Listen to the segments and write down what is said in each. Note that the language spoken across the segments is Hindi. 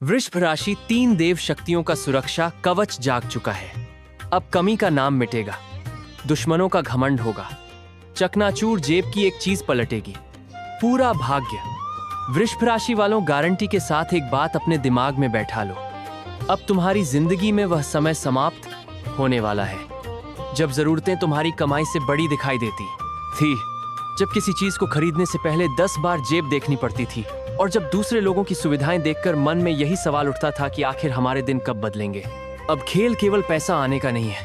वृषभ राशि 3 देव शक्तियों का सुरक्षा कवच जाग चुका है। अब कमी का नाम मिटेगा, दुश्मनों का घमंड होगा, चकनाचूर जेब की एक चीज पलटेगी, पूरा भाग्य। वृषभ राशि वालों, गारंटी के साथ एक बात अपने दिमाग में बैठा लो, अब तुम्हारी जिंदगी में वह समय समाप्त होने वाला है जब जरूरतें तुम्हारी कमाई से बड़ी दिखाई देती थी, जब किसी चीज को खरीदने से पहले 10 बार जेब देखनी पड़ती थी, और जब दूसरे लोगों की सुविधाएं देखकर मन में यही सवाल उठता था कि आखिर हमारे दिन कब बदलेंगे। अब खेल केवल पैसा आने का नहीं है,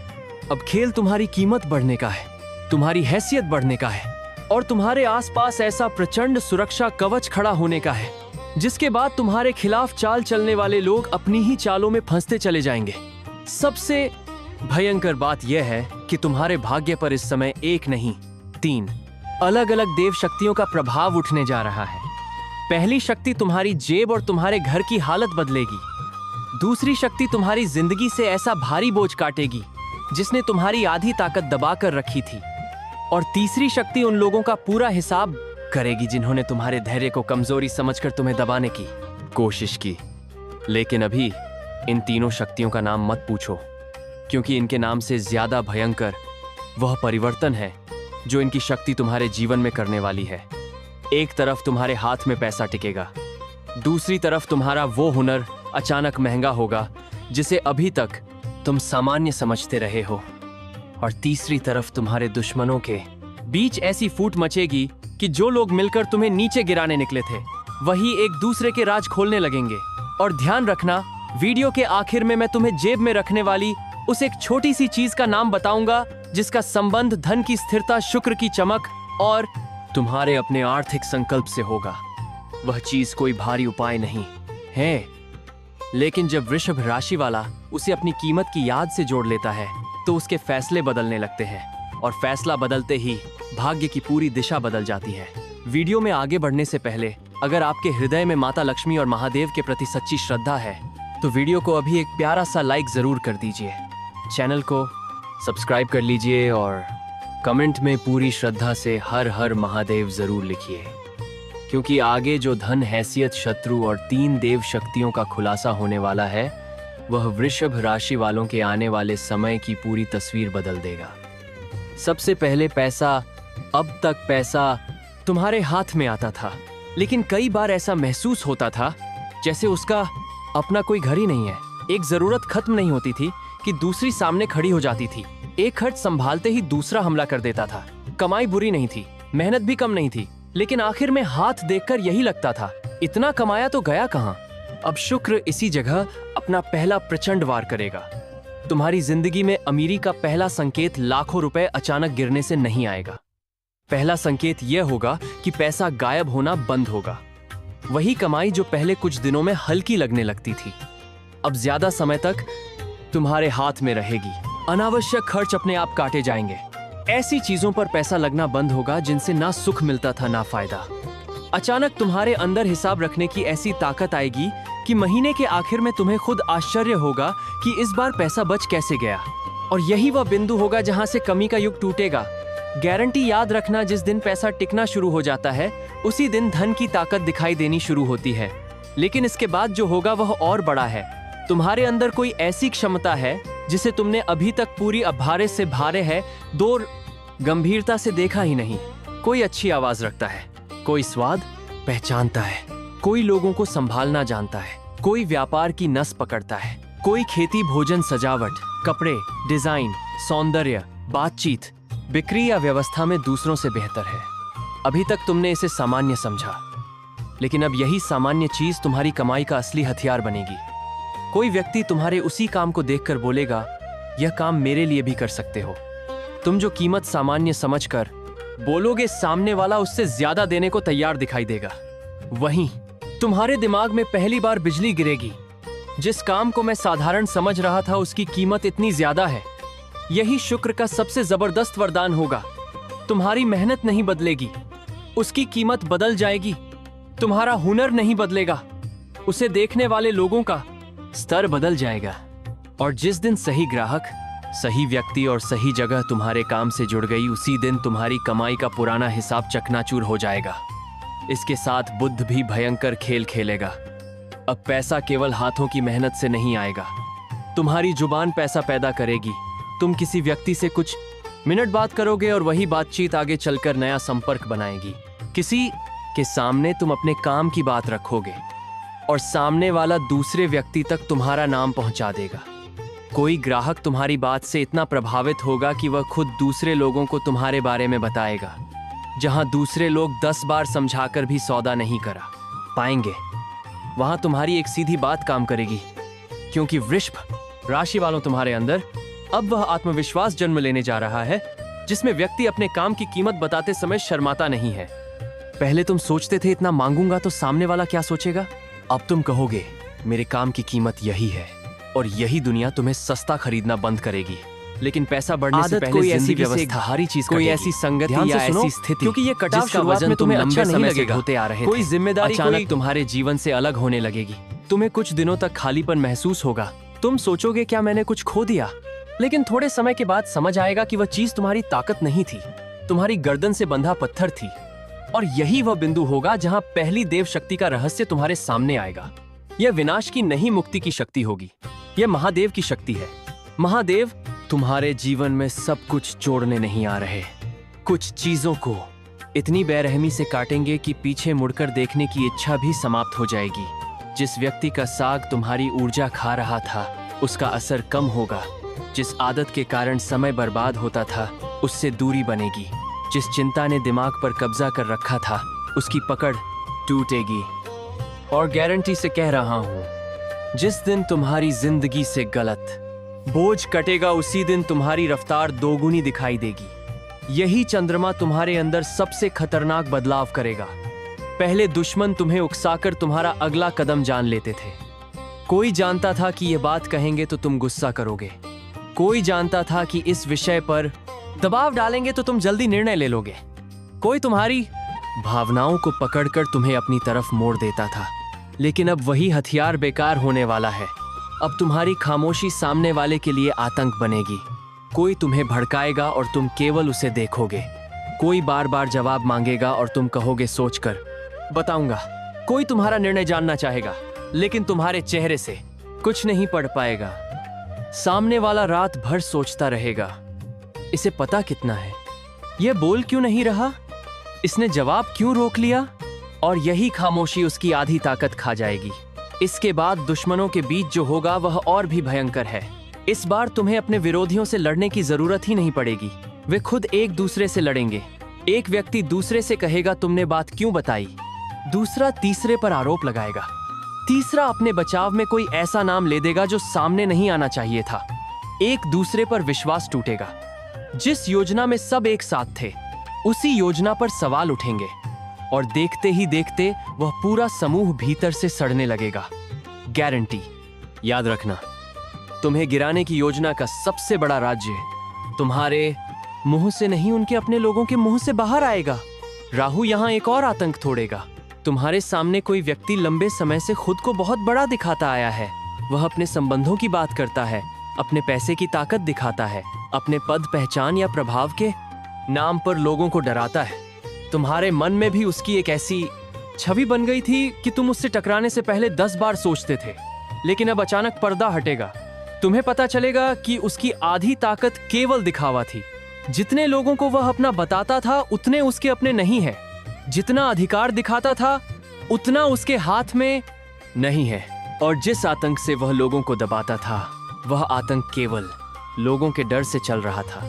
अब खेल तुम्हारी कीमत बढ़ने का है, तुम्हारी हैसियत बढ़ने का है, और तुम्हारे आसपास ऐसा प्रचंड सुरक्षा कवच खड़ा होने का है जिसके बाद तुम्हारे खिलाफ चाल चलने वाले लोग अपनी ही चालों में फंसते चले जाएंगे। सबसे भयंकर बात यह है कि तुम्हारे भाग्य पर इस समय 1 नहीं 3 अलग अलग देव शक्तियों का प्रभाव उठने जा रहा है। पहली शक्ति तुम्हारी जेब और तुम्हारे घर की हालत बदलेगी। दूसरी शक्ति तुम्हारी जिंदगी से ऐसा भारी बोझ काटेगी जिसने तुम्हारी आधी ताकत दबाकर रखी थी। और तीसरी शक्ति उन लोगों का पूरा हिसाब करेगी जिन्होंने तुम्हारे धैर्य को कमजोरी समझकर तुम्हें दबाने की कोशिश की। लेकिन अभी इन तीनों शक्तियों का नाम मत पूछो, क्योंकि इनके नाम से ज्यादा भयंकर वह परिवर्तन है जो इनकी शक्ति तुम्हारे जीवन में करने वाली है। एक तरफ तुम्हारे हाथ में पैसा टिकेगा, दूसरी तरफ तुम्हारा वो हुनर अचानक महंगा होगा जिसे अभी तक तुम सामान्य समझते रहे हो, और तीसरी तरफ तुम्हारे दुश्मनों के बीच ऐसी फूट मचेगी कि जो लोग मिलकर तुम्हें नीचे गिराने निकले थे वही एक दूसरे के राज खोलने लगेंगे। और ध्यान रखना, वीडियो के आखिर में मैं तुम्हें जेब में रखने वाली उस एक छोटी सी चीज का नाम बताऊंगा जिसका संबंध धन की स्थिरता, शुक्र की चमक और तुम्हारे अपने आर्थिक संकल्प से होगा। वह चीज कोई भारी उपाय नहीं है, लेकिन जब वृषभ राशि वाला उसे अपनी कीमत की याद से जोड़ लेता है तो उसके फैसले बदलने लगते हैं, और फैसला बदलते ही भाग्य की पूरी दिशा बदल जाती है। वीडियो में आगे बढ़ने से पहले अगर आपके हृदय में माता लक्ष्मी और महादेव के प्रति सच्ची श्रद्धा है तो वीडियो को अभी एक प्यारा सा लाइक जरूर कर दीजिए, चैनल को सब्सक्राइब कर लीजिए और कमेंट में पूरी श्रद्धा से हर हर महादेव जरूर लिखिए, क्योंकि आगे जो धन, हैसियत, शत्रु और 3 देव शक्तियों का खुलासा होने वाला है वह वृषभ राशि वालों के आने वाले समय की पूरी तस्वीर बदल देगा। सबसे पहले पैसा। अब तक पैसा तुम्हारे हाथ में आता था, लेकिन कई बार ऐसा महसूस होता था जैसे उसका अपना कोई घर ही नहीं है। एक जरूरत खत्म नहीं होती थी कि दूसरी सामने खड़ी हो जाती थी। एक खर्च संभालते ही दूसरा हमला कर देता था। कमाई बुरी नहीं थी, मेहनत भी कम नहीं थी, लेकिन आखिर में हाथ देखकर यही लगता था इतना कमाया तो गया कहाँ। अब शुक्र इसी जगह अपना पहला प्रचंड वार करेगा। तुम्हारी जिंदगी में अमीरी का पहला संकेत लाखों रुपए अचानक गिरने से नहीं आएगा। पहला संकेत यह होगा कि पैसा गायब होना बंद होगा। वही कमाई जो पहले कुछ दिनों में हल्की लगने लगती थी अब ज्यादा समय तक तुम्हारे हाथ में रहेगी। अनावश्यक खर्च अपने आप काटे जाएंगे। ऐसी चीजों पर पैसा लगना बंद होगा जिनसे ना सुख मिलता था ना फायदा। अचानक तुम्हारे अंदर हिसाब रखने की ऐसी ताकत आएगी कि महीने के आखिर में तुम्हें खुद आश्चर्य होगा कि इस बार पैसा बच कैसे गया। और यही वह बिंदु होगा जहां से कमी का युग टूटेगा। गारंटी याद रखना, जिस दिन पैसा टिकना शुरू हो जाता है उसी दिन धन की ताकत दिखाई देनी शुरू होती है। लेकिन इसके बाद जो होगा वह और बड़ा है। तुम्हारे अंदर कोई ऐसी क्षमता है जिसे तुमने अभी तक पूरी अभारे से भारे है दौर गंभीरता से देखा ही नहीं। कोई अच्छी आवाज रखता है, कोई स्वाद पहचानता है, कोई लोगों को संभालना जानता है, कोई व्यापार की नस पकड़ता है, कोई खेती, भोजन, सजावट, कपड़े, डिजाइन, सौंदर्य, बातचीत, बिक्री या व्यवस्था में दूसरों से बेहतर है। अभी तक तुमने इसे सामान्य समझा, लेकिन अब यही सामान्य चीज तुम्हारी कमाई का असली हथियार बनेगी। कोई व्यक्ति तुम्हारे उसी काम को देखकर बोलेगा, यह काम मेरे लिए भी कर सकते हो। तुम जो कीमत सामान्य समझकर बोलोगे, सामने वाला उससे ज्यादा देने को तैयार दिखाई देगा। वहीं तुम्हारे दिमाग में पहली बार बिजली गिरेगी, जिस काम को मैं साधारण समझ रहा था उसकी कीमत इतनी ज्यादा है। यही शुक्र का सबसे जबरदस्त वरदान होगा। तुम्हारी मेहनत नहीं बदलेगी, उसकी कीमत बदल जाएगी। तुम्हारा हुनर नहीं बदलेगा, उसे देखने वाले लोगों का स्तर बदल जाएगा। और जिस दिन सही ग्राहक, सही व्यक्ति और सही जगह तुम्हारे काम से जुड़ गई, उसी दिन तुम्हारी कमाई का पुराना हिसाब चकनाचूर हो जाएगा। इसके साथ बुद्ध भी भयंकर खेल खेलेगा। अब पैसा केवल हाथों की मेहनत से नहीं आएगा, तुम्हारी जुबान पैसा पैदा करेगी। तुम किसी व्यक्ति से कुछ मिनट बात करोगे और वही बातचीत आगे चलकर नया संपर्क बनाएगी। किसी के सामने तुम अपने काम की बात रखोगे और सामने वाला दूसरे व्यक्ति तक तुम्हारा नाम पहुंचा देगा। कोई ग्राहक तुम्हारी बात से इतना प्रभावित होगा कि वह खुद दूसरे लोगों को तुम्हारे बारे में बताएगा। जहां दूसरे लोग 10 बार समझाकर भी सौदा नहीं करा पाएंगे, वहां तुम्हारी एक सीधी बात काम करेगी, क्योंकि वृषभ राशि वालों तुम्हारे अंदर अब वह आत्मविश्वास जन्म लेने जा रहा है जिसमें व्यक्ति अपने काम की कीमत बताते समय शर्माता नहीं है। पहले तुम सोचते थे इतना मांगूंगा तो सामने वाला क्या सोचेगा, अब तुम कहोगे मेरे काम की कीमत यही है और यही दुनिया तुम्हें सस्ता खरीदना बंद करेगी। लेकिन पैसा बढ़ने से पहले कोई ऐसी व्यवस्था, हरी चीज, कोई ऐसी संगति या ऐसी स्थिति, क्योंकि ये कटाव शुरुआत में तुम्हें अच्छा नहीं लगेगा, होते आ रहे कोई जिम्मेदारी अचानक तुम्हारे जीवन से अलग होने लगेगी। तुम्हें कुछ दिनों तक खालीपन महसूस होगा। तुम सोचोगे क्या मैंने कुछ खो दिया, लेकिन थोड़े समय के बाद समझ आएगा कि वह चीज तुम्हारी ताकत नहीं थी, तुम्हारी गर्दन से बंधा पत्थर थी। और यही वह बिंदु होगा जहां पहली देव शक्ति का रहस्य तुम्हारे सामने आएगा। यह विनाश की नहीं, मुक्ति की शक्ति होगी। यह महादेव की शक्ति है। महादेव तुम्हारे जीवन में सब कुछ जोड़ने नहीं आ रहे, कुछ चीजों को इतनी बेरहमी से काटेंगे कि पीछे मुड़कर देखने की इच्छा भी समाप्त हो जाएगी। जिस व्यक्ति का साग तुम्हारी ऊर्जा खा रहा था उसका असर कम होगा। जिस आदत के कारण समय बर्बाद होता था उससे दूरी बनेगी। जिस चिंता ने दिमाग पर कब्जा कर रखा था उसकी पकड़ टूटेगी। और गारंटी से कह रहा हूं, जिस दिन तुम्हारी जिंदगी से गलत बोझ कटेगा उसी दिन तुम्हारी रफ्तार दोगुनी दिखाई देगी। यही चंद्रमा तुम्हारे अंदर सबसे खतरनाक बदलाव करेगा। पहले दुश्मन तुम्हें उकसाकर तुम्हारा अगला कदम जान लेते थे। कोई जानता था कि ये बात कहेंगे तो तुम गुस्सा करोगे। कोई जानता था कि इस विषय पर दबाव डालेंगे तो तुम जल्दी निर्णय ले लोगे। कोई तुम्हारी भावनाओं को पकड़कर तुम्हें अपनी तरफ मोड़ देता था। लेकिन अब वही हथियार बेकार होने वाला है। अब तुम्हारी खामोशी सामने वाले के लिए आतंक बनेगी। कोई तुम्हें भड़काएगा और तुम केवल उसे देखोगे। कोई बार बार जवाब मांगेगा और तुम कहोगे सोचकर बताऊंगा। कोई तुम्हारा निर्णय जानना चाहेगा लेकिन तुम्हारे चेहरे से कुछ नहीं पढ़ पाएगा। सामने वाला रात भर सोचता रहेगा, इसे पता कितना है, यह बोल क्यों नहीं रहा, इसने जवाब क्यों रोक लिया। और यही खामोशी उसकी आधी ताकत खा जाएगी। इसके बाद दुश्मनों के बीच जो होगा वह और भी भयंकर है। इस बार तुम्हें अपने विरोधियों से लड़ने की जरूरत ही नहीं पड़ेगी। वे खुद एक दूसरे से लड़ेंगे। एक व्यक्ति दूसरे से कहेगा तुमने बात क्यों बताई, दूसरा तीसरे पर आरोप लगाएगा, तीसरा अपने बचाव में कोई ऐसा नाम ले देगा जो सामने नहीं आना चाहिए था। एक दूसरे पर विश्वास टूटेगा। जिस योजना में सब एक साथ थे उसी योजना पर सवाल उठेंगे और देखते ही देखते वह पूरा समूह भीतर से सड़ने लगेगा। गारंटी याद रखना, तुम्हें गिराने की योजना का सबसे बड़ा राज्य तुम्हारे मुंह से नहीं, उनके अपने लोगों के मुंह से बाहर आएगा। राहु यहां एक और आतंक तोड़ेगा। तुम्हारे सामने कोई व्यक्ति लंबे समय से खुद को बहुत बड़ा दिखाता आया है। वह अपने संबंधों की बात करता है, अपने पैसे की ताकत दिखाता है, अपने पद, पहचान या प्रभाव के नाम पर लोगों को डराता है। तुम्हारे मन में भी उसकी एक ऐसी छवि बन गई थी कि तुम उससे टकराने से पहले 10 बार सोचते थे। लेकिन अब अचानक पर्दा हटेगा। तुम्हें पता चलेगा कि उसकी आधी ताकत केवल दिखावा थी। जितने लोगों को वह अपना बताता था उतने उसके अपने नहीं है। जितना अधिकार दिखाता था उतना उसके हाथ में नहीं है। और जिस आतंक से वह लोगों को दबाता था वह आतंक केवल लोगों के डर से चल रहा था।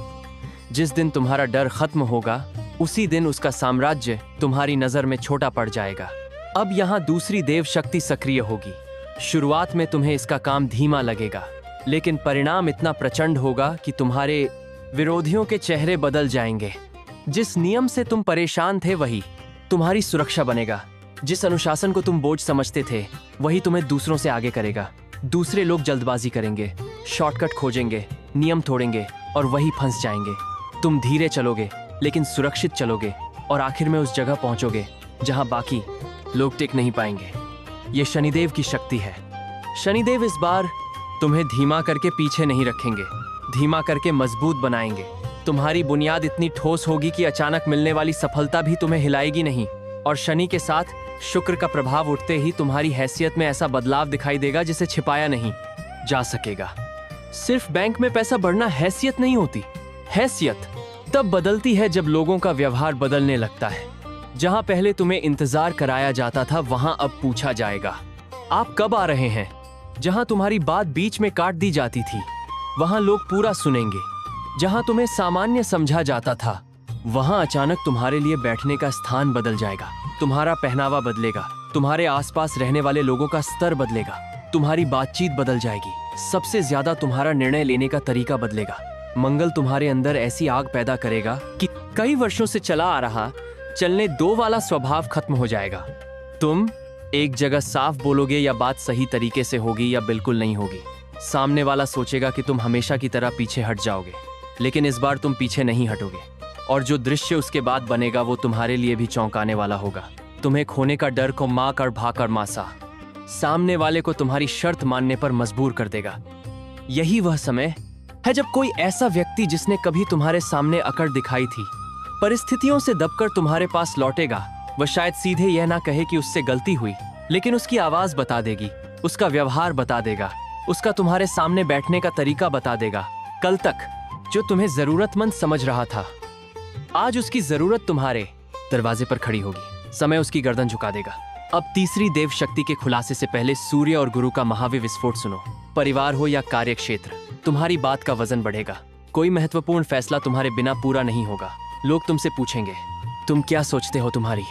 जिस दिन तुम्हारा डर खत्म होगा उसी दिन उसका साम्राज्य तुम्हारी नजर में छोटा पड़ जाएगा। अब यहाँ दूसरी देव शक्ति सक्रिय होगी। शुरुआत में तुम्हें इसका काम धीमा लगेगा, लेकिन परिणाम इतना प्रचंड होगा कि तुम्हारे विरोधियों के चेहरे बदल जाएंगे। जिस नियम से तुम परेशान थे वही तुम्हारी सुरक्षा बनेगा। जिस अनुशासन को तुम बोझ समझते थे वही तुम्हें दूसरों से आगे करेगा। दूसरे लोग जल्दबाजी करेंगे, शॉर्टकट खोजेंगे, नियम तोड़ेंगे और वही फंस जाएंगे। तुम धीरे चलोगे लेकिन सुरक्षित चलोगे और आखिर में उस जगह पहुंचोगे जहां बाकी लोग टिक नहीं पाएंगे। ये शनिदेव की शक्ति है। शनिदेव इस बार तुम्हें धीमा करके पीछे नहीं रखेंगे, धीमा करके मजबूत बनाएंगे। तुम्हारी बुनियाद इतनी ठोस होगी कि अचानक मिलने वाली सफलता भी तुम्हें हिलाएगी नहीं। और शनि के साथ शुक्र का प्रभाव उठते ही तुम्हारी हैसियत में ऐसा बदलाव दिखाई देगा जिसे छिपाया नहीं जा सकेगा। सिर्फ बैंक में पैसा बढ़ना हैसियत नहीं होती। हैसियत तब बदलती है जब लोगों का व्यवहार बदलने लगता है। जहां पहले तुम्हें इंतजार कराया जाता था वहां अब पूछा जाएगा, आप कब आ रहे हैं? जहां तुम्हारी बात बीच में काट दी जाती थी वहां लोग पूरा सुनेंगे। जहां तुम्हें सामान्य समझा जाता था वहां अचानक तुम्हारे लिए बैठने का स्थान बदल जाएगा। तुम्हारा पहनावा बदलेगा, तुम्हारे आसपास रहने वाले लोगों का स्तर बदलेगा, तुम्हारी बातचीत बदल जाएगी। सबसे ज्यादा तुम्हारा निर्णय लेने का तरीका बदलेगा। मंगल तुम्हारे अंदर ऐसी आग पैदा करेगा कि कई वर्षों से चला आ रहा चलने दो वाला स्वभाव खत्म हो जाएगा। तुम एक जगह साफ बोलोगे या बात सही तरीके से होगी या बिल्कुल नहीं होगी। सामने वाला सोचेगा कि तुम हमेशा की तरह पीछे हट जाओगे, लेकिन इस बार तुम पीछे नहीं हटोगे और जो दृश्य उसके बाद बनेगा वो तुम्हारे लिए भी चौंकाने वाला होगा। तुम्हें खोने का डर को मार कर भाकर मासा सामने वाले को तुम्हारी शर्त मानने पर मजबूर कर देगा। यही वह समय है जब कोई ऐसा व्यक्ति जिसने कभी तुम्हारे सामने अकड़ दिखाई थी परिस्थितियों से दबकर तुम्हारे पास लौटेगा। वह शायद सीधे यह ना कहे कि उससे गलती हुई, लेकिन उसकी आवाज बता देगी, उसका व्यवहार बता देगा, उसका तुम्हारे सामने बैठने का तरीका बता देगा। कल तक जो तुम्हें जरूरतमंद समझ रहा था आज उसकी जरूरत तुम्हारे दरवाजे पर खड़ी होगी। समय उसकी गर्दन झुका देगा। अब तीसरी देव शक्ति के खुलासे से पहले सूर्य और गुरु का महावी विस्फोट सुनो। परिवार हो या कार्य क्षेत्र, तुम्हारी बात का वजन बढ़ेगा। कोई महत्वपूर्ण फैसला तुम्हारे बिना पूरा नहीं होगा। लोग तुमसे पूछेंगे, तुम क्या सोचते हो? तुम्हारी